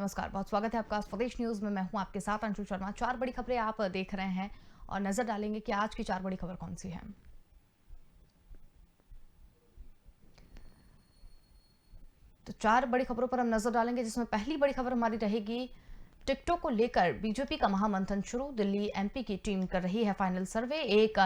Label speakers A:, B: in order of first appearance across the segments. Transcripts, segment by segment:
A: नमस्कार, बहुत स्वागत है आपका स्वदेश न्यूज में। मैं हूं आपके साथ अंशु शर्मा। चार बड़ी खबरें आप देख रहे हैं और नजर डालेंगे कि आज की चार बड़ी खबर कौन सी है। तो चार बड़ी खबरों पर हम नजर डालेंगे, जिसमें पहली बड़ी खबर हमारी रहेगी टिकटॉक को लेकर बीजेपी का महामंथन शुरू। दिल्ली एमपी की टीम कर रही है फाइनल सर्वे। एक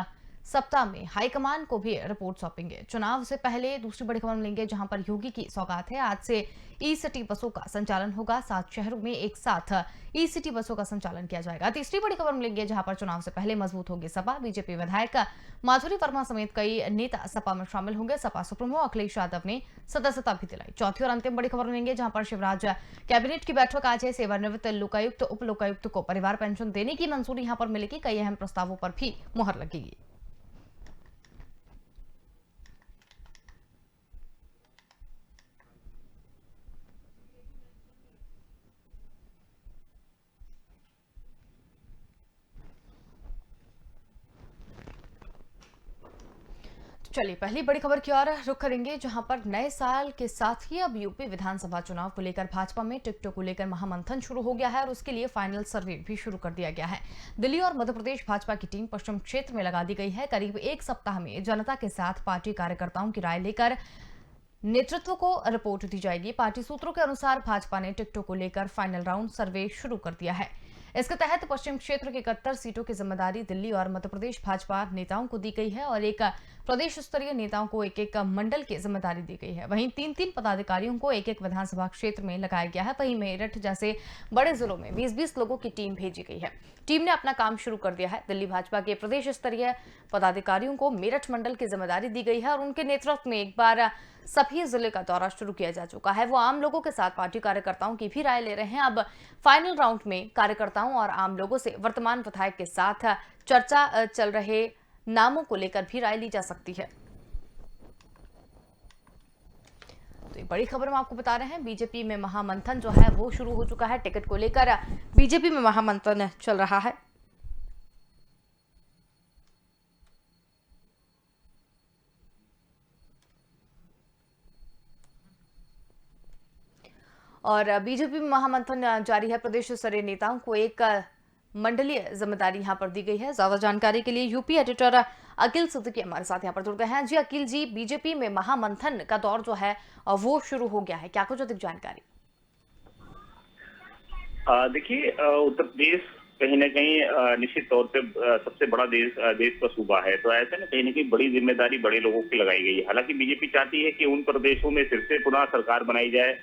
A: सप्ताह में हाईकमान को भी रिपोर्ट सौंपेंगे। चुनाव से पहले दूसरी बड़ी खबर लेंगे, जहां पर योगी की सौगात है। आज से ई सिटी बसों का संचालन होगा। 7 शहरों में एक साथ ई सिटी बसों का संचालन किया जाएगा। तीसरी बड़ी खबर मिलेंगे, जहां पर चुनाव से पहले मजबूत होगी सपा। बीजेपी विधायक माधुरी वर्मा समेत कई नेता सपा में शामिल होंगे। सपा सुप्रीमो अखिलेश यादव ने सदस्यता भी दिलाई। चौथी और अंतिम बड़ी खबर मिलेंगे, जहां पर शिवराज कैबिनेट की बैठक आज है। सेवानिवृत्त लोकायुक्त उप लोकायुक्त को परिवार पेंशन देने की मंजूरी यहां पर मिलेगी। कई अहम प्रस्तावों पर भी मुहर लगेगी। चलिए पहली बड़ी खबर की ओर रुख करेंगे, जहां पर नए साल के साथ ही अब यूपी विधानसभा चुनाव को लेकर भाजपा में टिकटॉक को लेकर महामंथन शुरू हो गया है और उसके लिए फाइनल सर्वे भी शुरू कर दिया गया है। दिल्ली और मध्य प्रदेश भाजपा की टीम पश्चिम क्षेत्र में लगा दी गई है। करीब एक सप्ताह में जनता के साथ पार्टी कार्यकर्ताओं की राय लेकर नेतृत्व को रिपोर्ट दी जाएगी। पार्टी सूत्रों के अनुसार भाजपा ने टिकटॉक को लेकर फाइनल राउंड सर्वे शुरू कर दिया है। इसके तहत पश्चिम क्षेत्र के 71 सीटों की जिम्मेदारी दिल्ली और मध्य प्रदेश भाजपा नेताओं को दी गई है और एक प्रदेश स्तरीय नेताओं को एक एक मंडल की जिम्मेदारी दी गई है। वहीं 3-3 पदाधिकारियों को एक एक विधानसभा क्षेत्र में लगाया गया है। वहीं मेरठ जैसे बड़े जिलों में 20-20 लोगों की टीम भेजी गई है। टीम ने अपना काम शुरू कर दिया है। दिल्ली भाजपा के प्रदेश स्तरीय पदाधिकारियों को मेरठ मंडल की जिम्मेदारी दी गई है और उनके नेतृत्व में एक बार सभी जिले का दौरा शुरू किया जा चुका है। वो आम लोगों के साथ पार्टी कार्यकर्ताओं की भी राय ले रहे हैं। अब फाइनल राउंड में कार्यकर्ताओं और आम लोगों से वर्तमान विधायक के साथ चर्चा चल रहे नामों को लेकर भी राय ली जा सकती है। तो ये बड़ी खबर हम आपको बता रहे हैं, बीजेपी में महामंथन जो है वो शुरू हो चुका है। टिकट को लेकर बीजेपी में महामंथन चल रहा है। और बीजेपी में महामंथन जारी है। प्रदेश स्तरीय नेताओं को एक मंडलीय जिम्मेदारी यहां पर दी गई है। ज्यादा जानकारी के लिए यूपी एडिटर अकिल सिद्दीकी हमारे साथ यहां पर जुड़ गए हैं। जी अकिल जी, बीजेपी में महामंथन का दौर जो है वो शुरू हो गया है, क्या कुछ अधिक जानकारी?
B: देखिए, उत्तर प्रदेश कहीं ना कहीं निश्चित तौर पे सबसे बड़ा देश का सूबा है। तो ऐसे में कहीं ना कहीं बड़ी जिम्मेदारी बड़े लोगों की लगाई गई है। हालांकि बीजेपी चाहती है कि उन प्रदेशों में फिर से पुनः सरकार बनाई जाए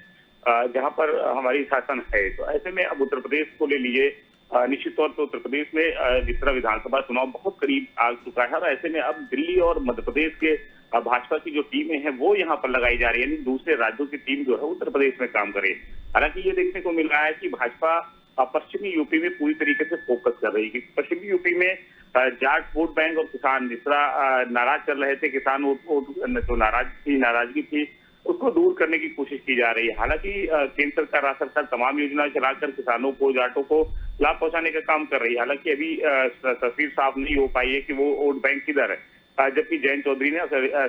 B: जहां पर हमारी शासन है। तो ऐसे में अब उत्तर प्रदेश को ले लीजिए। निश्चित तौर पर उत्तर प्रदेश में जिस तरह विधानसभा चुनाव बहुत करीब आ चुका है और ऐसे में अब दिल्ली और मध्य प्रदेश के भाजपा की जो टीमें हैं वो यहाँ पर लगाई जा रही है, यानी दूसरे राज्यों की टीम जो है उत्तर प्रदेश में काम करे। हालांकि ये देखने को मिल रहा है कि भाजपा पश्चिमी यूपी में पूरी तरीके से फोकस कर रही है। पश्चिमी यूपी में जाट वोट बैंक और किसान जिस तरह नाराज चल रहे थे, किसान जो नाराजगी थी उसको दूर करने की कोशिश की जा रही है। हालांकि केंद्र सरकार, राज्य सरकार तमाम योजनाएं चलाकर किसानों को, जाटों को लाभ पहुंचाने का काम कर रही है। हालांकि अभी तस्वीर साफ नहीं हो पाई है कि वो वोट बैंक किधर है। जबकि जयंत चौधरी ने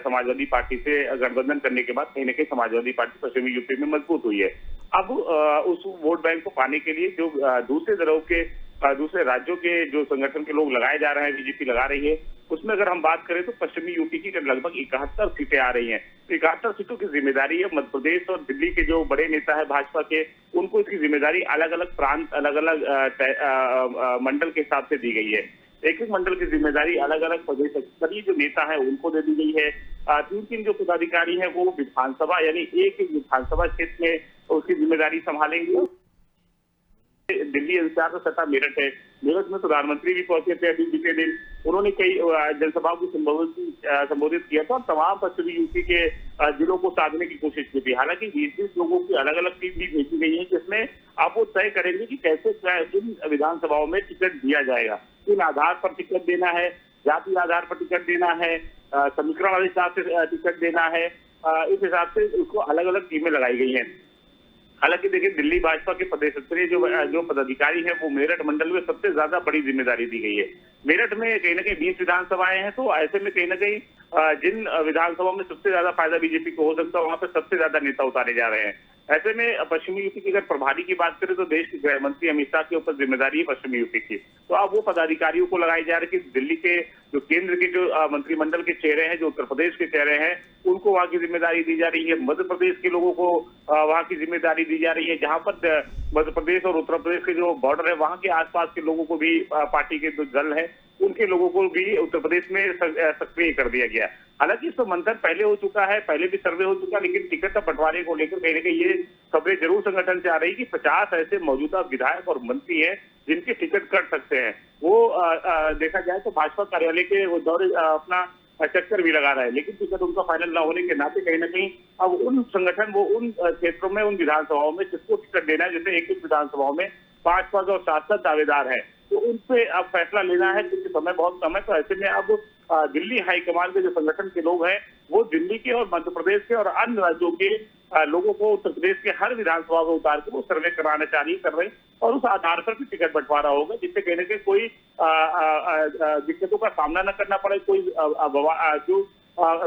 B: समाजवादी पार्टी से गठबंधन करने के बाद कहीं ना कहीं समाजवादी पार्टी पश्चिमी यूपी में मजबूत हुई है। अब उस वोट बैंक को पाने के लिए जो दूसरे दलों के, दूसरे राज्यों के जो संगठन के लोग लगाए जा रहे हैं, बीजेपी लगा रही है, उसमें अगर हम बात करें तो पश्चिमी यूपी की लगभग 71 सीटें आ रही हैं। तो 71 सीटों की जिम्मेदारी है मध्य प्रदेश और दिल्ली के जो बड़े नेता है भाजपा के, उनको इसकी जिम्मेदारी अलग अलग प्रांत, अलग अलग मंडल के हिसाब से दी गई है। एक एक मंडल की जिम्मेदारी अलग अलग प्रदेश स्तरीय जो नेता है उनको दे दी गई है। 3-3 जो पदाधिकारी है वो विधानसभा, यानी एक एक विधानसभा क्षेत्र में उसकी जिम्मेदारी संभालेंगे। दिल्ली एनसीआर का सट्टा मेरठ है। मेरठ में प्रधानमंत्री भी पहुंचे थे अभी बीते दिन। उन्होंने कई जनसभाओं को संबोधित किया था और तमाम पश्चिमी यूपी के जिलों को साधने की कोशिश की थी। हालांकि 20-20 लोगों की अलग अलग टीम भी भेजी गई है, जिसमें आप वो तय करेंगे कि कैसे किन विधानसभाओं में टिकट दिया जाएगा, किन आधार पर टिकट देना है, जाति आधार पर टिकट देना है, समीकरण वाले हिसाब से टिकट देना है। इस हिसाब से उसको अलग अलग टीमें लगाई गई हैं। हालांकि देखिए, दिल्ली भाजपा के प्रदेश स्तरीय जो पदाधिकारी हैं वो मेरठ मंडल में सबसे ज्यादा बड़ी जिम्मेदारी दी गई है। मेरठ में कहीं ना कहीं 20 विधानसभाएं हैं, तो ऐसे में कहीं ना कहीं जिन विधानसभाओं में सबसे ज्यादा फायदा बीजेपी को हो सकता है वहां पे सबसे ज्यादा नेता उतारे जा रहे हैं। ऐसे में पश्चिमी यूपी की अगर प्रभारी की बात करें तो देश के गृह मंत्री अमित शाह के ऊपर जिम्मेदारी है पश्चिमी यूपी की। तो अब वो पदाधिकारियों को लगाई जा रही है कि दिल्ली के जो केंद्र के जो मंत्रिमंडल के चेहरे हैं, जो उत्तर प्रदेश के चेहरे हैं, उनको वहां की जिम्मेदारी दी जा रही है। मध्य प्रदेश के लोगों को वहां की जिम्मेदारी दी जा रही है, जहां पर मध्य प्रदेश और उत्तर प्रदेश के जो बॉर्डर है वहां के आसपास के लोगों को भी पार्टी के जो दल है उनके लोगों को भी उत्तर प्रदेश में सक्रिय कर दिया गया। हालांकि इस पर मंथन पहले हो चुका है, पहले भी सर्वे हो चुका है, लेकिन टिकट का बंटवारे को लेकर कहीं ना कहीं ये खबरें जरूर संगठन से आ रही कि 50 ऐसे मौजूदा विधायक और मंत्री हैं जिनके टिकट कट सकते हैं। वो देखा जाए तो भाजपा कार्यालय के वो दौरे अपना चक्कर भी लगा रहा है, लेकिन टिकट उनका फाइनल ना होने के नाते कहीं ना कहीं अब उन संगठन वो उन क्षेत्रों में, उन विधानसभाओं में जिसको टिकट देना है, जैसे एक विधानसभाओं में 5 पद और 7 दावेदार है, तो उन पे अब फैसला लेना है क्योंकि समय बहुत कम है। तो ऐसे में अब दिल्ली हाईकमान के जो संगठन के लोग हैं वो दिल्ली के और मध्य प्रदेश के और अन्य राज्यों के लोगों को उत्तर प्रदेश के हर विधानसभा में उतार के वो सर्वे कराना चाहिए कर रहे हैं और उस आधार पर भी टिकट बंटवारा होगा, जिससे कहने के कोई दिक्कतों का सामना न करना पड़े। कोई जो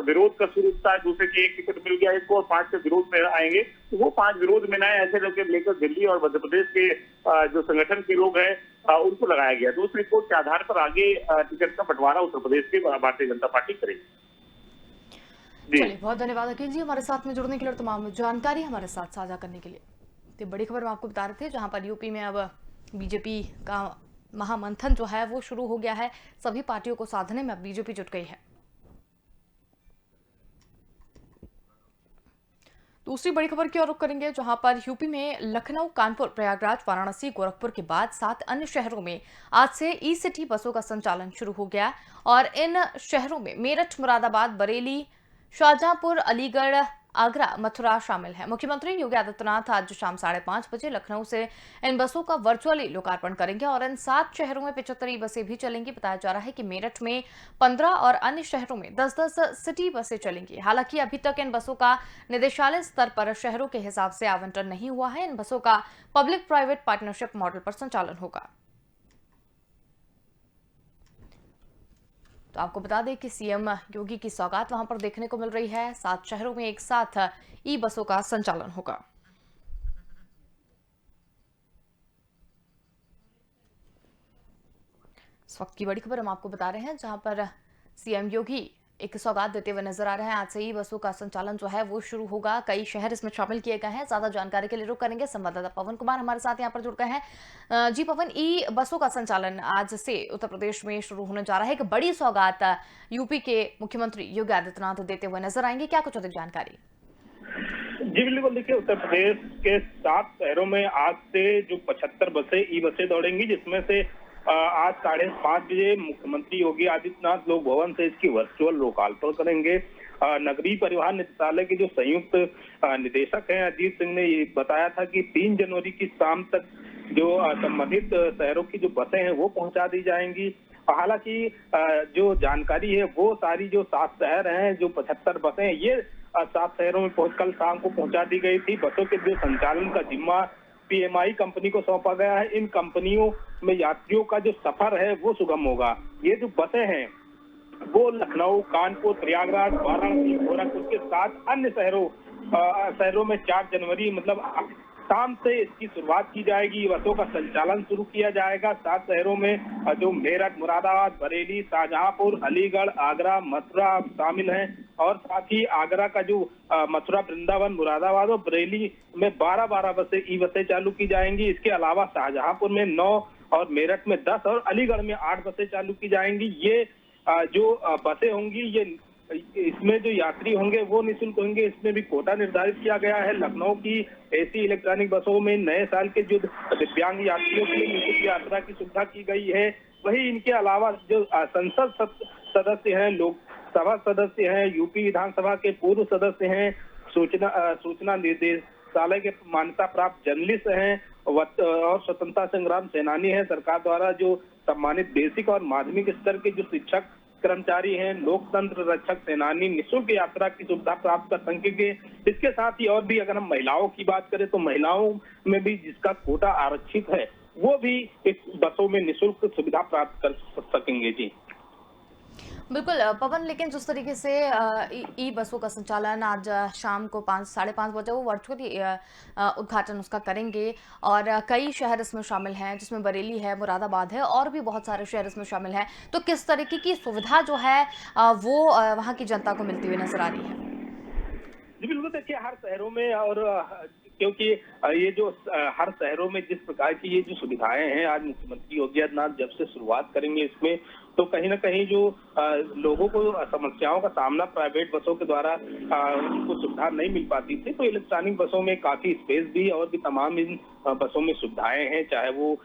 B: विरोध का शुरू होता है, दूसरे की एक टिकट मिल गया इसको और 5 के विरोध में आएंगे, तो वो 5 विरोध में ना आए, ऐसे लोग लेकर दिल्ली और मध्य प्रदेश के जो संगठन के लोग हैं उनको लगाया गया। तो उस रिपोर्ट के आधार पर आगे टिकट का बंटवारा उत्तर प्रदेश की भारतीय जनता पार्टी करेगी।
A: चलिए, बहुत धन्यवाद अखिल जी हमारे साथ में जुड़ने के लिए और तमाम जानकारी हमारे साथ साझा करने के लिए। तो बड़ी खबर हम आपको बता रहे थे, जहां पर यूपी में अब बीजेपी का महामंथन जो है वो शुरू हो गया है। सभी पार्टियों को साधने में अब बीजेपी जुट गई है। दूसरी बड़ी खबर की ओर रुख करेंगे, जहां पर यूपी में लखनऊ, कानपुर, प्रयागराज, वाराणसी, गोरखपुर के बाद 7 अन्य शहरों में आज से ई सिटी बसों का संचालन शुरू हो गया और इन शहरों में मेरठ, मुरादाबाद, बरेली, शाहजहांपुर, अलीगढ़, आगरा, मथुरा शामिल है। मुख्यमंत्री योगी आदित्यनाथ आज शाम 5:30 बजे लखनऊ से इन बसों का वर्चुअली लोकार्पण करेंगे और इन 7 शहरों में 75 ई बसें भी चलेंगी। बताया जा रहा है कि मेरठ में 15 और अन्य शहरों में 10-10 सिटी बसें चलेंगी। हालांकि अभी तक इन बसों का निदेशालय स्तर पर शहरों के हिसाब से आवंटन नहीं हुआ है। इन बसों का पब्लिक प्राइवेट पार्टनरशिप मॉडल पर संचालन होगा। तो आपको बता दें कि सीएम योगी की सौगात वहां पर देखने को मिल रही है। 7 शहरों में एक साथ ई बसों का संचालन होगा। इस वक्त की बड़ी खबर हम आपको बता रहे हैं, जहां पर सीएम योगी एक सौगात देते हुए नजर आ रहे हैं। आज से ई बसों का संचालन जो है वो शुरू होगा। कई शहर इसमें शामिल किए गए हैं। ज्यादा जानकारी के लिए रुक करेंगे संवाददाता पवन कुमार हमारे साथ यहाँ पर जुड़ गए हैं। जी पवन, ई बसों का संचालन आज से उत्तर प्रदेश में शुरू होने जा रहा है। एक बड़ी सौगात यूपी के मुख्यमंत्री योगी आदित्यनाथ देते हुए नजर आएंगे, क्या कुछ अधिक जानकारी?
C: जी बिल्कुल, देखिए उत्तर प्रदेश के 7 शहरों में आज से जो 75 बसें ई बसें दौड़ेंगी, जिसमें से आज 5:30 बजे मुख्यमंत्री योगी आदित्यनाथ लोक भवन से इसकी वर्चुअल लोकार्पण करेंगे। नगरीय परिवहन निदेशालय के जो संयुक्त निदेशक हैं अजीत सिंह ने ये बताया था कि 3 जनवरी की शाम तक जो संबंधित शहरों की जो बसें हैं वो पहुंचा दी जाएंगी। हालांकि जो जानकारी है वो सारी जो 7 शहर हैं, जो 75 बसें हैं, ये 7 शहरों में कल शाम को पहुंचा दी गई थी। बसों के जो संचालन का जिम्मा पीएमआई कंपनी को सौंपा गया है। इन कंपनियों में यात्रियों का जो सफर है वो सुगम होगा। ये जो बसें हैं वो लखनऊ, कानपुर, प्रयागराज, वाराणसी, गोरखपुर के 7 अन्य शहरों में 4 जनवरी मतलब शाम से इसकी शुरुआत की जाएगी। बसों का संचालन शुरू किया जाएगा। 7 शहरों में जो मेरठ, मुरादाबाद, बरेली, शाहजहांपुर, अलीगढ़, आगरा, मथुरा शामिल हैं और साथ ही आगरा का जो मथुरा, वृंदावन, मुरादाबाद और बरेली में 12-12 बसें ई बसें चालू की जाएंगी। इसके अलावा शाहजहांपुर में 9 और मेरठ में 10 और अलीगढ़ में 8 बसें चालू की जाएंगी। ये जो बसें होंगी, ये इसमें जो यात्री होंगे वो निःशुल्क होंगे। इसमें भी कोटा निर्धारित किया गया है। लखनऊ की एसी इलेक्ट्रॉनिक बसों में नए साल के जो दिव्यांग यात्रियों के लिए निःशुल्क यात्रा की सुविधा की गई है। वही इनके अलावा जो संसद सदस्य हैं, लोकसभा सदस्य हैं, यूपी विधानसभा के पूर्व सदस्य हैं, सूचना निदेशालय के मान्यता प्राप्त जर्नलिस्ट हैं और स्वतंत्रता संग्राम सेनानी हैं, सरकार द्वारा जो सम्मानित बेसिक और माध्यमिक स्तर के जो शिक्षक कर्मचारी हैं, लोकतंत्र रक्षक सेनानी निःशुल्क यात्रा की सुविधा प्राप्त कर सकेंगे। इसके साथ ही और भी अगर हम महिलाओं की बात करें तो महिलाओं में भी जिसका कोटा आरक्षित है वो भी इस बसों में निःशुल्क सुविधा प्राप्त कर सकेंगे। जी
A: बिल्कुल पवन, लेकिन जिस तरीके से ई बसों का संचालन आज शाम को 5 साढ़े 5 बजे वो वर्चुअली उद्घाटन उसका करेंगे और कई शहर इसमें शामिल हैं, जिसमें बरेली है, मुरादाबाद है और भी बहुत सारे शहर इसमें शामिल हैं। तो किस तरीके की सुविधा जो है वो वहाँ की जनता को मिलती हुई नजर आ रही है?
C: जी बिल्कुल, देखिए हर शहरों में और क्योंकि ये जो हर शहरों में जिस प्रकार की ये जो सुविधाएं हैं, आज मुख्यमंत्री योगी आदित्यनाथ जब से शुरुआत करेंगे इसमें, तो कहीं ना कहीं जो लोगों को समस्याओं का सामना प्राइवेट बसों के द्वारा उनको सुविधा नहीं मिल पाती थी, तो इलेक्ट्रॉनिक बसों में काफी स्पेस भी और भी तमाम इन बसों में सुविधाएं हैं, चाहे वो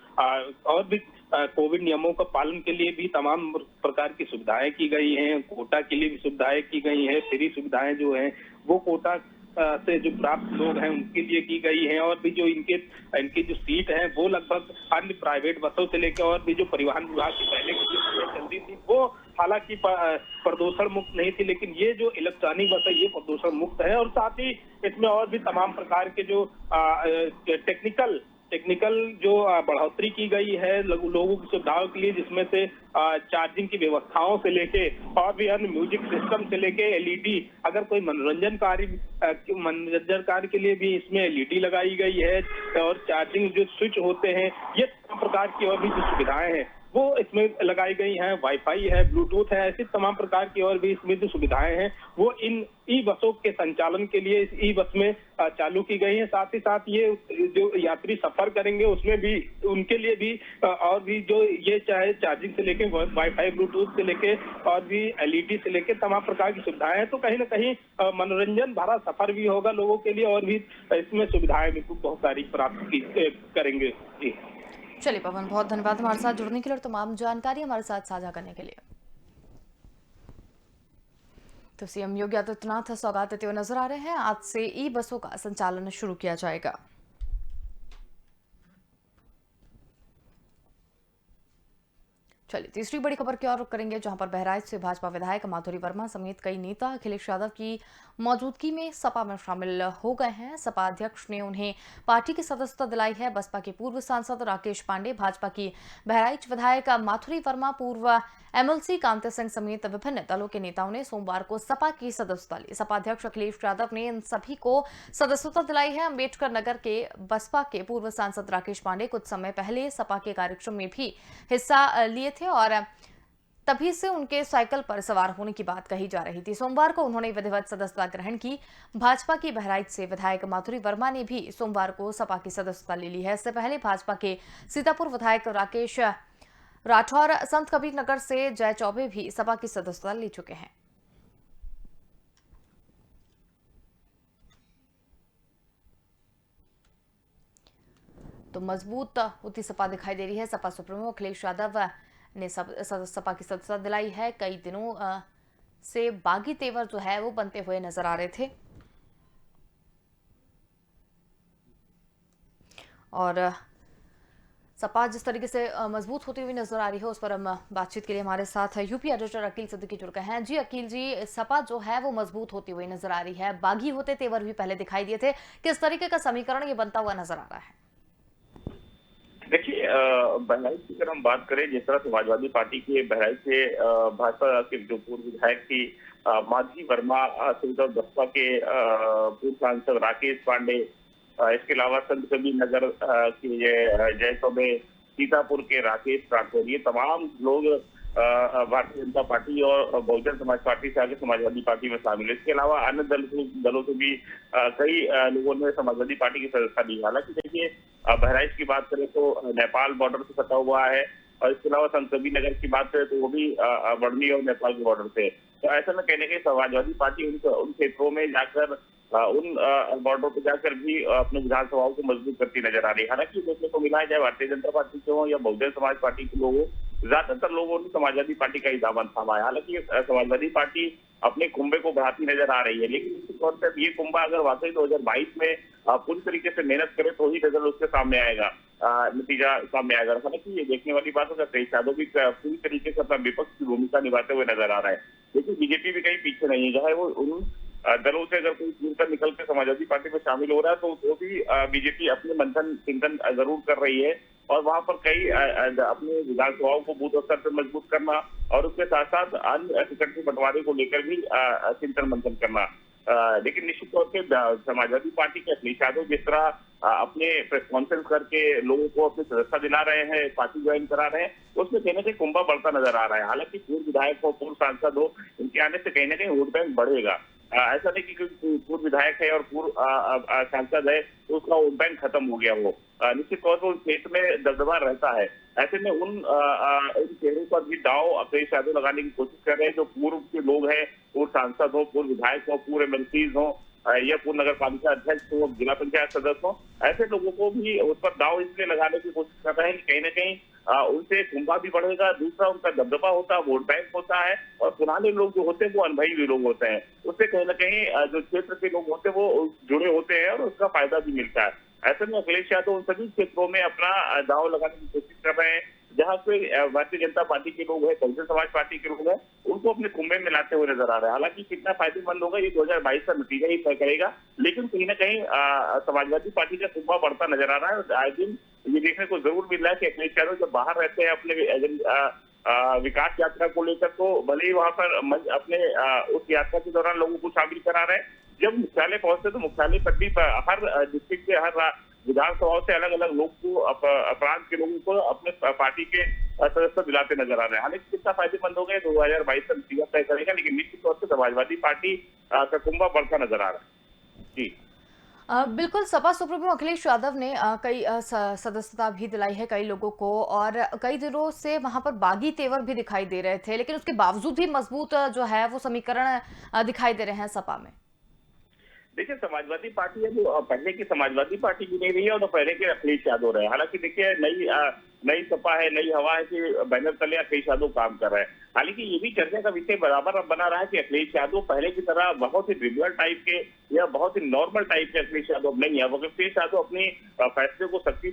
C: और भी कोविड नियमों का पालन के लिए भी तमाम प्रकार की सुविधाएं की गई हैं, कोटा के लिए भी सुविधाएं की गई हैं, फ्री सुविधाएं जो हैं वो कोटा से जो प्राप्त लोग हैं उनके लिए की गई हैं, और भी जो इनकी जो सीट है वो लगभग अन्य प्राइवेट बसों से लेकर और भी जो परिवहन विभाग की पहले की जो बसें चलती थी वो हालांकि प्रदूषण मुक्त नहीं थी, लेकिन ये जो इलेक्ट्रॉनिक बस है ये प्रदूषण मुक्त है। और साथ ही इसमें और भी तमाम प्रकार के जो टेक्निकल जो बढ़ोतरी की गई है लोगों की सुविधाओं के लिए, जिसमें से चार्जिंग की व्यवस्थाओं से लेके और भी अन्य म्यूजिक सिस्टम से लेके एलईडी, अगर कोई मनोरंजन कार्य के लिए भी इसमें एलईडी लगाई गई है, और चार्जिंग जो स्विच होते हैं ये तमाम प्रकार की और भी जो सुविधाएं हैं वो इसमें लगाई गई हैं, वाईफाई है, ब्लूटूथ है, ऐसी तमाम प्रकार की और भी इसमें जो सुविधाएं हैं वो इन ई बसों के संचालन के लिए इस ई बस में चालू की गई है। साथ ही साथ ये जो यात्री सफर करेंगे उसमें भी उनके लिए भी और भी जो ये चाहे चार्जिंग से लेके वाईफाई ब्लूटूथ से लेके और भी एलईडी से लेके तमाम प्रकार की सुविधाएं हैं, तो कहीं ना कहीं मनोरंजन भरा सफर भी होगा लोगों के लिए और भी इसमें सुविधाएं भी बहुत सारी प्राप्त करेंगे। जी
A: चलिए पवन, बहुत धन्यवाद हमारे साथ जुड़ने के लिए और तमाम जानकारी हमारे साथ साझा करने के लिए। तो सीएम योगी आदित्यनाथ सौगात देते हुए नजर आ रहे हैं। आज से ई बसों का संचालन शुरू किया जाएगा। चलिए तीसरी बड़ी खबर की ओर रुख करेंगे, जहां पर बहराइच से भाजपा विधायक माधुरी वर्मा समेत कई नेता अखिलेश यादव की मौजूदगी में सपा में शामिल हो गए हैं। सपा अध्यक्ष ने उन्हें पार्टी की सदस्यता दिलाई है। बसपा के पूर्व सांसद राकेश पांडे, भाजपा की बहराइच विधायक माधुरी वर्मा, पूर्व एमएलसी कांति सिंह समेत विभिन्न दलों के नेताओं ने सोमवार को सपा की सदस्यता ली। सपा अध्यक्ष अखिलेश यादव ने इन सभी को सदस्यता दिलाई है। अम्बेडकर नगर के बसपा के पूर्व सांसद राकेश पांडे कुछ समय पहले सपा के कार्यक्रम में भी हिस्सा लिए थे और तभी से उनके साइकिल पर सवार होने की बात कही जा रही थी। सोमवार को उन्होंने विधिवत सदस्यता ग्रहण की। भाजपा की बहराइच से विधायक माधुरी वर्मा ने भी सोमवार को सपा की सदस्यता ले ली है। इससे पहले भाजपा के सीतापुर विधायक राकेश राठौर, संत कबीर नगर से जय चौबे भी सपा की सदस्यता ले चुके हैं। तो मजबूत होती सपा दिखाई दे रही है। सपा सुप्रीमो अखिलेश यादव ने सपा की सदस्यता दिलाई है। कई दिनों से बागी तेवर जो है वो बनते हुए नजर आ रहे थे और सपा जिस तरीके से मजबूत होती हुई नजर आ रही है उस पर हम बातचीत के लिए हमारे साथ यूपी एडिटर अकील सिद्दीकी जुड़ गए हैं। जी अकील जी, सपा जो है वो मजबूत होती हुई नजर आ रही है, बागी होते तेवर भी पहले दिखाई दिए थे, किस तरीके का समीकरण ये बनता हुआ नजर आ रहा है?
B: देखिए, बहराइच की अगर हम बात करें, जिस तरह समाजवादी पार्टी के बहराइच से भाजपा के जो पूर्व विधायक थी माधुरी वर्मा, बसपा के पूर्व सांसद राकेश पांडे, इसके अलावा संत कबीर नगर के जय चौबे, सीतापुर के राकेश राठौर, ये तमाम लोग भारतीय जनता पार्टी और बहुजन समाज पार्टी से आगे समाजवादी पार्टी में शामिल है। इसके अलावा अन्य दलों से भी कई लोगों ने समाजवादी पार्टी की सदस्यता ली। हालांकि देखिए, बहराइच की बात करें तो नेपाल बॉर्डर से सटा हुआ है, और इसके अलावा संत कबीर नगर की बात करें तो वो भी बढ़नी और नेपाल के बॉर्डर से। तो ऐसा में कहने के समाजवादी पार्टी उन क्षेत्रों में जाकर उन बॉर्डर पर जाकर भी अपने विधानसभाओं को मजबूत करती नजर आ रही है। हालांकि देखने को मिला है, चाहे भारतीय जनता पार्टी के हो या बहुजन समाज पार्टी के लोग हो, ज्यादातर लोगों ने समाजवादी पार्टी का ही दामन थामा है। हालांकि समाजवादी पार्टी अपने कुंभे को बढ़ाती नजर आ रही है, लेकिन निश्चित तौर पर ये कुंभा अगर वाकई 2022 में पूरी तरीके से मेहनत करे तो ही रिजल्ट उसके सामने आएगा, नतीजा सामने आएगा। हालांकि ये देखने वाली बात है, अखिलेश यादव भी पूरी तरीके से अपना विपक्ष की भूमिका निभाते हुए नजर आ रहा है। लेकिन बीजेपी भी कहीं पीछे नहीं है, चाहे वो उन दलों से अगर कोई दूर कर निकल के समाजवादी पार्टी में शामिल हो रहा है तो वो भी बीजेपी अपने मंथन चिंतन जरूर कर रही है और वहां पर कई अपने विधानसभाओं को बूथ स्तर पर मजबूत करना और उसके साथ साथ अन्य टिकट के बंटवारे को लेकर भी चिंतन मंथन करना। लेकिन निश्चित तौर पे समाजवादी पार्टी के अखिलेश यादव जिस तरह अपने प्रेस कॉन्फ्रेंस करके लोगों को अपनी सदस्यता दिला रहे हैं, पार्टी ज्वाइन करा रहे हैं, उसमें कहीं ना कहीं कुंभा बढ़ता नजर आ रहा है। हालांकि पूर्व विधायक हो, पूर्व सांसद हो, इनके आने से कहीं ना कहीं वोट बैंक बढ़ेगा। ऐसा नहीं कि पूर्व विधायक है और पूर्व सांसद है तो उसका वोट बैंक खत्म हो गया हो। निश्चित तौर पर उस क्षेत्र में दबदबा रहता है। ऐसे में उन चेहरों पर भी दाव अखिलेश यादव लगाने की कोशिश कर रहे हैं जो पूर्व के लोग हैं, पूर्व सांसद हो, पूर्व विधायक हो, पूर्व एमएलसीज हो या पूर्व नगर पालिका अध्यक्ष हो, जिला पंचायत सदस्य हो, ऐसे लोगों को भी उस पर दाव इसलिए लगाने की कोशिश कर रहे हैं कि कहीं ना कहीं उनसे कुंभा भी बढ़ेगा, दूसरा उनका दबदबा होता है, वोट बैंक होता है और पुराने लोग जो होते हैं वो अनुभवी भी लोग होते हैं, उससे कहीं ना कहीं जो क्षेत्र के लोग होते हैं वो जुड़े होते हैं और उसका फायदा भी मिलता है। ऐसे में अखिलेश यादव उन सभी क्षेत्रों में अपना दाव लगाने की कोशिश कर रहे हैं जहां पे भारतीय जनता पार्टी के लोग हैं, बहुजन समाज पार्टी के लोग हैं, उनको अपने कुंभे में लाते हुए नजर आ रहे हैं। हालांकि कितना फायदेमंद होगा ये 2022 का नतीजा ही तय करेगा, लेकिन कहीं ना कहीं समाजवादी पार्टी का कुंभा बढ़ता नजर आ रहा है और आए दिन ये देखने को जरूर मिल रहा है कि अखिलेश यादव जब बाहर रहते हैं अपने विकास यात्रा को लेकर तो भले ही वहां पर अपने उस यात्रा के दौरान लोगों को शामिल करा रहे हैं, जब मुख्यालय पहुंचते तो मुख्यालय पर भी हर डिस्ट्रिक्ट के हर विधानसभाओं से अलग अलग लोग को प्रांत के लोगों को अपने पार्टी के सदस्य दिलाते नजर आ रहे हैं। हालांकि कितना फायदेमंद हो गए 2022 का नतीजा तय करेगा, लेकिन निश्चित तौर से समाजवादी पार्टी का कुंभा बढ़ता नजर आ रहा है। जी
A: बिल्कुल, सपा सुप्रीमो अखिलेश यादव ने कई सदस्यता भी दिलाई है कई लोगों को और कई दिनों से वहां पर बागी तेवर भी दिखाई दे रहे थे, लेकिन उसके बावजूद भी मजबूत जो है वो समीकरण दिखाई दे रहे हैं सपा में।
B: देखिए, समाजवादी पार्टी है जो पहले की समाजवादी पार्टी भी नहीं रही है और पहले के अखिलेश यादव रहे। हालांकि देखिए नई सपा है, नई हवा है कि बैनर तले अखिलेश यादव काम कर रहे हैं। हालांकि ये भी चर्चा का विषय बराबर बना रहा है कि अखिलेश यादव पहले की तरह बहुत ही रिग्युलर टाइप के या बहुत ही नॉर्मल टाइप के अखिलेश यादव नहीं है। अखिलेश यादव अपनी फैसले को सख्ती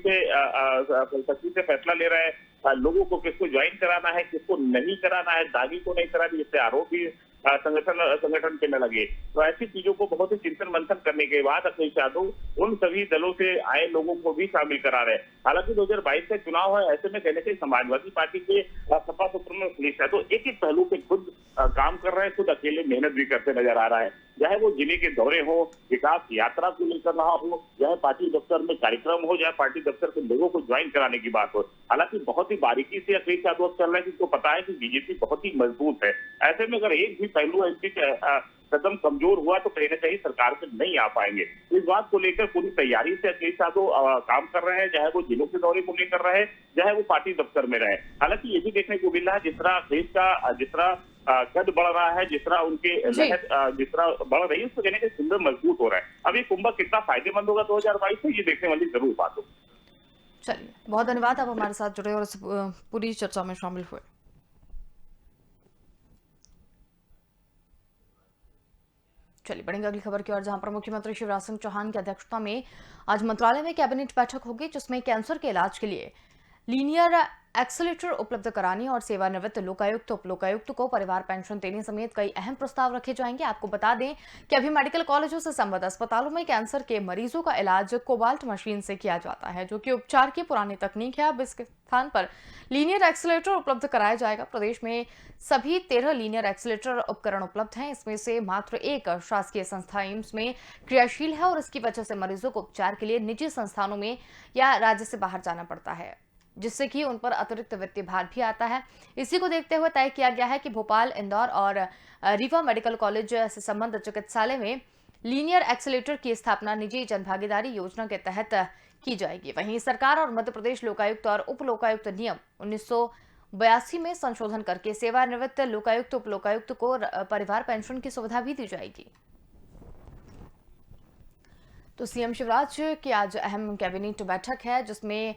B: से फैसला ले रहे हैं, लोगों को किसको ज्वाइन कराना है, किसको नहीं कराना है, दागी को नहीं कराना, जिससे आरोप भी संगठन के न लगे। तो ऐसी चीजों को बहुत ही चिंतन मंथन करने के बाद अखिलेश यादव उन सभी दलों से आए लोगों को भी शामिल करा रहे हैं। हालांकि 2022 का चुनाव है, ऐसे में कहने से समाजवादी पार्टी के सपा सुप्रीमो अखिलेश यादव एक एक पहलू पे खुद काम कर रहे हैं, खुद अकेले मेहनत भी करते नजर आ रहा है। चाहे वो जिले के दौरे हो, विकास यात्रा को लेकर रहा हो, चाहे पार्टी दफ्तर में कार्यक्रम हो, चाहे पार्टी दफ्तर के लोगों को ज्वाइन कराने की बात हो। हालांकि बहुत ही बारीकी से अखिलेश यादव चल रहे हैं, जिसको पता है कि बीजेपी बहुत ही मजबूत है। ऐसे में अगर एक भी पहलू कदम कमजोर हुआ तो कहीं ना कहीं सरकार से नहीं आ पाएंगे। इस बात को लेकर पूरी तैयारी से अखिलेश यादव काम कर रहे हैं, चाहे वो जिलों के दौरे को लेकर रहे, चाहे वो पार्टी दफ्तर में रहे। हालांकि ये भी देखने को मिल रहा है जिस तरह अखिलेश का जिस तरह कद बढ़ रहा है, जिस तरह उनके लहर जिस तरह बढ़ रही है, उसको कहने के सुंदर मजबूत हो रहा है। अब ये कुंभा कितना फायदेमंद होगा 2022 में, ये देखने वाली जरूर बात हो।
A: चलिए, बहुत धन्यवाद आप हमारे साथ जुड़े और इस पूरी चर्चा में शामिल हुए। चलिए बढ़ेंगे अगली खबर की ओर, जहां पर मुख्यमंत्री शिवराज सिंह चौहान की अध्यक्षता में आज मंत्रालय में कैबिनेट बैठक होगी, जिसमें कैंसर के इलाज के लिए लीनियर एक्सेलेटर उपलब्ध कराने और सेवानिवृत्त लोकायुक्त उप लोकायुक्त को परिवार पेंशन देने समेत कई अहम प्रस्ताव रखे जाएंगे। आपको बता दें कि अभी मेडिकल कॉलेजों से संबद्ध अस्पतालों में कैंसर के मरीजों का इलाज कोबाल्ट मशीन से किया जाता है, जो कि उपचार की पुरानी तकनीक है। अब इसके स्थान पर लीनियर एक्सेलेटर उपलब्ध कराया जाएगा। प्रदेश में सभी 13 लीनियर एक्सेलेटर उपकरण उपलब्ध हैं, इसमें से मात्र एक शासकीय संस्था एम्स में क्रियाशील है और इसकी वजह से मरीजों को उपचार के लिए निजी संस्थानों में या राज्य से बाहर जाना पड़ता है, जिससे कि उन पर अतिरिक्त वित्तीय भार भी आता है। इसी को देखते हुए तय किया गया है कि भोपाल, इंदौर और रीवा मेडिकल कॉलेज से संबद्ध चिकित्सालय में लीनियर एक्सेलेटर की स्थापना निजी जनभागीदारी योजना के तहत की जाएगी। वहीं सरकार और मध्य प्रदेश लोकायुक्त और उप लोकायुक्त नियम 1982 में संशोधन करके सेवानिवृत्त लोकायुक्त उप लोकायुक्त को परिवार पेंशन की सुविधा भी दी जाएगी। तो सीएम शिवराज की आज अहम कैबिनेट बैठक है, जिसमें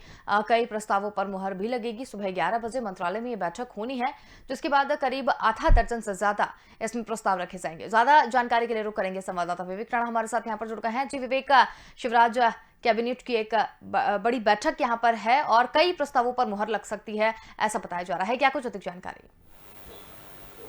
A: कई प्रस्तावों पर मुहर भी लगेगी। सुबह 11 बजे मंत्रालय में ये बैठक होनी है, जिसके बाद करीब आधा दर्जन से ज्यादा इसमें प्रस्ताव रखे जाएंगे। ज्यादा जानकारी के लिए रुक करेंगे संवाददाता विवेक राणा हमारे साथ यहाँ पर जुड़ गए हैं। जी विवेक, शिवराज कैबिनेट की एक बड़ी बैठक यहाँ पर है और कई प्रस्तावों पर मुहर लग सकती है, ऐसा बताया जा रहा है, क्या कुछ अधिक जानकारी?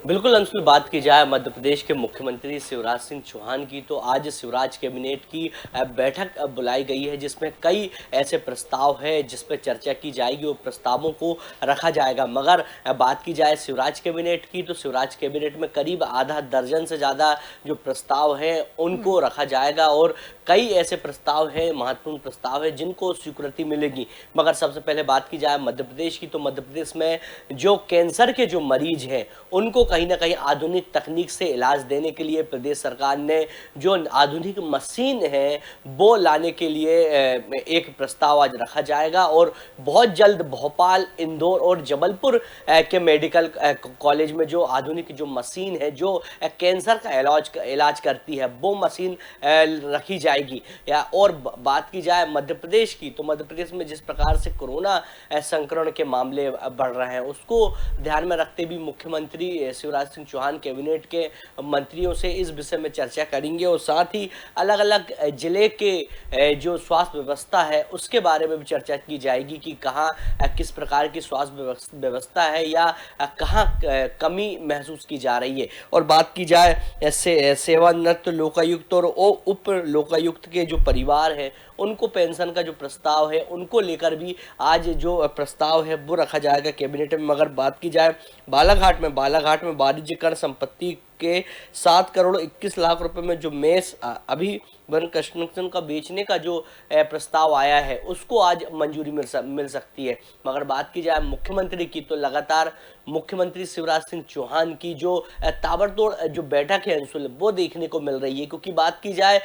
D: बिल्कुल अंशुल, बात की जाए मध्य प्रदेश के मुख्यमंत्री शिवराज सिंह चौहान की, तो आज शिवराज कैबिनेट की बैठक बुलाई गई है, जिसमें कई ऐसे प्रस्ताव है जिस पर चर्चा की जाएगी और प्रस्तावों को रखा जाएगा। मगर बात की जाए शिवराज कैबिनेट की, तो शिवराज कैबिनेट में करीब आधा दर्जन से ज़्यादा जो प्रस्ताव हैं उनको रखा जाएगा और कई ऐसे प्रस्ताव हैं, महत्वपूर्ण प्रस्ताव है जिनको स्वीकृति मिलेगी। मगर सबसे पहले बात की जाए मध्य प्रदेश की, तो मध्य प्रदेश में जो कैंसर के जो मरीज हैं उनको कहीं ना कहीं आधुनिक तकनीक से इलाज देने के लिए प्रदेश सरकार ने जो आधुनिक मशीन है वो लाने के लिए एक प्रस्ताव आज रखा जाएगा और बहुत जल्द भोपाल, इंदौर और जबलपुर के मेडिकल कॉलेज में जो आधुनिक जो मशीन है जो कैंसर का इलाज करती है वो मशीन रखी जाएगी। और बात की जाए मध्य प्रदेश की, तो मध्य प्रदेश में जिस प्रकार से कोरोना संक्रमण के मामले बढ़ रहे हैं उसको ध्यान में रखते हुए मुख्यमंत्री शिवराज सिंह चौहान कैबिनेट के मंत्रियों से इस विषय में चर्चा करेंगे और साथ ही अलग अलग जिले के जो स्वास्थ्य व्यवस्था है उसके बारे में भी चर्चा की जाएगी कि कहाँ किस प्रकार की स्वास्थ्य व्यवस्था है या कहाँ कमी महसूस की जा रही है। और बात की जाए सेवानिवृत्त लोकायुक्त और उप लोकायुक्त के जो परिवार है उनको पेंशन का जो प्रस्ताव है उनको लेकर भी आज जो प्रस्ताव है वो रखा जाएगा कैबिनेट में। मगर बात की जाए बालाघाट में वाणिज्यिकरण संपत्ति के 7 करोड़ 21 लाख रुपए में जो मेस अभी वन कंस्ट्रक्शन का बेचने का जो प्रस्ताव आया है उसको आज मंजूरी मिल सकती है। मगर बात की जाए मुख्यमंत्री की, तो लगातार मुख्यमंत्री शिवराज सिंह चौहान की जो ताबड़तोड़ जो बैठक है अंशुल वो देखने को मिल रही है, क्योंकि बात की जाए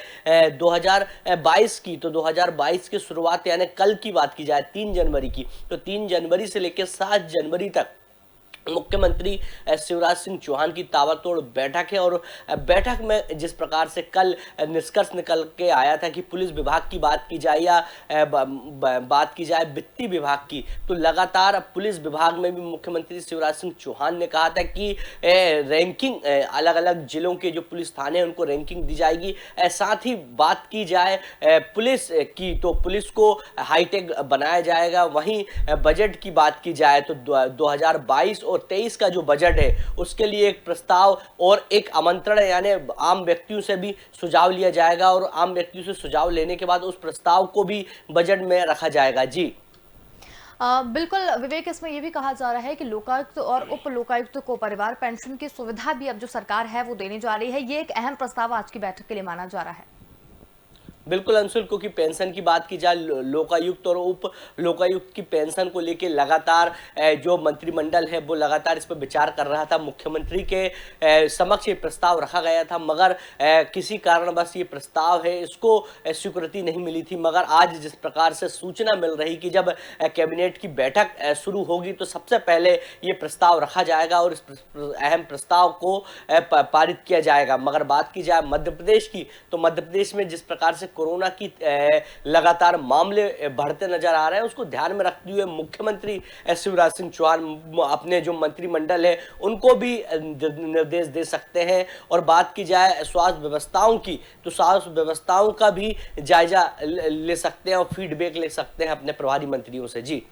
D: 2022 की, तो 2022 की शुरुआत यानी कल की बात की जाए 3 जनवरी की, तो 3 जनवरी से लेकर 7 जनवरी तक मुख्यमंत्री शिवराज सिंह चौहान की ताबड़तोड़ बैठक है। और बैठक में जिस प्रकार से कल निष्कर्ष निकल के आया था कि पुलिस विभाग की बात की जाए या बात की जाए वित्तीय विभाग की, तो लगातार पुलिस विभाग में भी मुख्यमंत्री शिवराज सिंह चौहान ने कहा था कि रैंकिंग अलग अलग जिलों के जो पुलिस थाने हैं उनको रैंकिंग दी जाएगी। साथ ही बात की जाए पुलिस की, तो पुलिस को हाईटेक बनाया जाएगा। वहीं बजट की बात की जाए तो 2022 और 23 का जो बजट है उसके लिए एक प्रस्ताव और एक आमंत्रण यानी आम व्यक्तियों से भी सुझाव लिया जाएगा और आम व्यक्तियों से सुझाव लेने के बाद उस प्रस्ताव को भी बजट में रखा जाएगा। जी
A: बिल्कुल विवेक, इसमें यह भी कहा जा रहा है कि लोकायुक्त और उप लोकायुक्त को परिवार पेंशन की सुविधा भी अब जो सरकार है वो देने जा रही है। ये एक अहम प्रस्ताव आज की बैठक के लिए माना जा रहा है।
D: बिल्कुल अंशुल, क्योंकि पेंशन की बात की जाए लोकायुक्त और उप लोकायुक्त की पेंशन को लेकर लगातार जो मंत्रिमंडल है वो लगातार इस पर विचार कर रहा था। मुख्यमंत्री के समक्ष ये प्रस्ताव रखा गया था, मगर किसी कारणवश ये प्रस्ताव है इसको स्वीकृति नहीं मिली थी। मगर आज जिस प्रकार से सूचना मिल रही कि जब कैबिनेट की बैठक शुरू होगी तो सबसे पहले ये प्रस्ताव रखा जाएगा और इस अहम प्रस्ताव को पारित किया जाएगा। मगर बात की जाए मध्य प्रदेश की, तो मध्य प्रदेश में जिस प्रकार से कोरोना की लगातार मामले बढ़ते नजर आ रहे हैं उसको ध्यान में रखते हुए मुख्यमंत्री शिवराज सिंह चौहान अपने जो मंत्रिमंडल है उनको भी निर्देश दे सकते हैं। और बात की जाए स्वास्थ्य व्यवस्थाओं की, तो स्वास्थ्य व्यवस्थाओं का भी जायजा ले सकते हैं और फीडबैक ले सकते हैं अपने प्रभारी मंत्रियों से। जी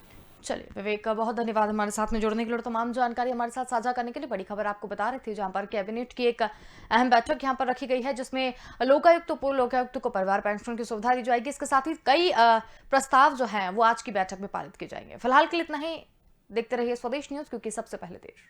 A: चलिए विवेक का बहुत धन्यवाद हमारे साथ में जुड़ने के लिए और तमाम जानकारी हमारे साथ साझा करने के लिए। बड़ी खबर आपको बता रहे थे जहां पर कैबिनेट की एक अहम बैठक यहां पर रखी गई है जिसमें लोकायुक्त पूर्व लोकायुक्त को परिवार पेंशन की सुविधा दी जाएगी। इसके साथ ही कई प्रस्ताव जो हैं वो आज की बैठक में पारित किए जाएंगे। फिलहाल के लिए इतना ही। देखते रहिए स्वदेश न्यूज, क्योंकि सबसे पहले देश।